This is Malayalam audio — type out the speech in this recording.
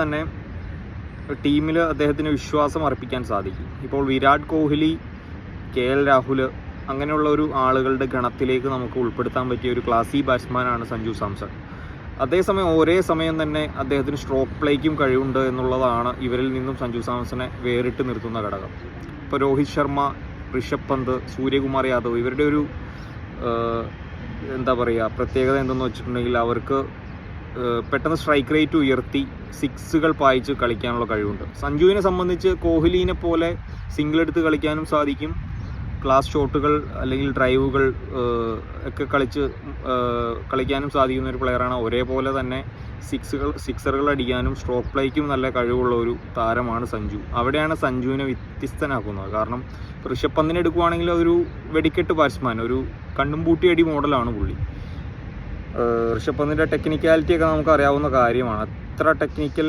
തന്നെ ടീമിൽ അദ്ദേഹത്തിന് വിശ്വാസം അർപ്പിക്കാൻ സാധിക്കും. ഇപ്പോൾ വിരാട് കോഹ്ലി, KL രാഹുൽ അങ്ങനെയുള്ള ഒരു ആളുകളുടെ ഗണത്തിലേക്ക് നമുക്ക് ഉൾപ്പെടുത്താൻ പറ്റിയ ഒരു ക്ലാസി ബാറ്റ്സ്മാനാണ് സഞ്ജു സാംസൺ. അതേസമയം ഒരേ സമയം തന്നെ അദ്ദേഹത്തിന് സ്ട്രോക്ക് പ്ലേക്കും കഴിവുണ്ട് എന്നുള്ളതാണ് ഇവരിൽ നിന്നും സഞ്ജു സാംസനെ വേറിട്ട് നിർത്തുന്ന ഘടകം. ഇപ്പോൾ രോഹിത് ശർമ്മ, ഋഷഭ് പന്ത്, സൂര്യകുമാർ യാദവ് ഇവരുടെ ഒരു പ്രത്യേകത എന്തെന്ന് വെച്ചിട്ടുണ്ടെങ്കിൽ അവർക്ക് പെട്ടെന്ന് സ്ട്രൈക്ക് റേറ്റ് ഉയർത്തി സിക്സുകൾ പായിച്ച് കളിക്കാനുള്ള കഴിവുണ്ട്. സഞ്ജുവിനെ സംബന്ധിച്ച് കോഹ്ലിനെ പോലെ സിംഗിൾ എടുത്ത് കളിക്കാനും സാധിക്കും, ക്ലാസ് ഷോട്ടുകൾ അല്ലെങ്കിൽ ഡ്രൈവുകൾ ഒക്കെ കളിക്കാനും സാധിക്കുന്ന ഒരു പ്ലെയറാണ്. ഒരേപോലെ തന്നെ സിക്സറുകൾ അടിക്കാനും സ്ട്രോക്ക് പ്ലേക്കും നല്ല കഴിവുള്ള ഒരു താരമാണ് സഞ്ജു. അവിടെയാണ് സഞ്ജുവിനെ വ്യത്യസ്തനാക്കുന്നത്. കാരണം ഋഷഭ് പന്തിനെ എടുക്കുകയാണെങ്കിൽ അതൊരു വെടിക്കെട്ട് ബാറ്റ്സ്മാൻ, ഒരു കണ്ണും പൂട്ടി അടി മോഡലാണ് പുള്ളി. ഋഷഭ് പന്തിൻ്റെ ടെക്നിക്കാലിറ്റിയൊക്കെ നമുക്ക് അറിയാവുന്ന കാര്യമാണ്. അത്ര ടെക്നിക്കൽ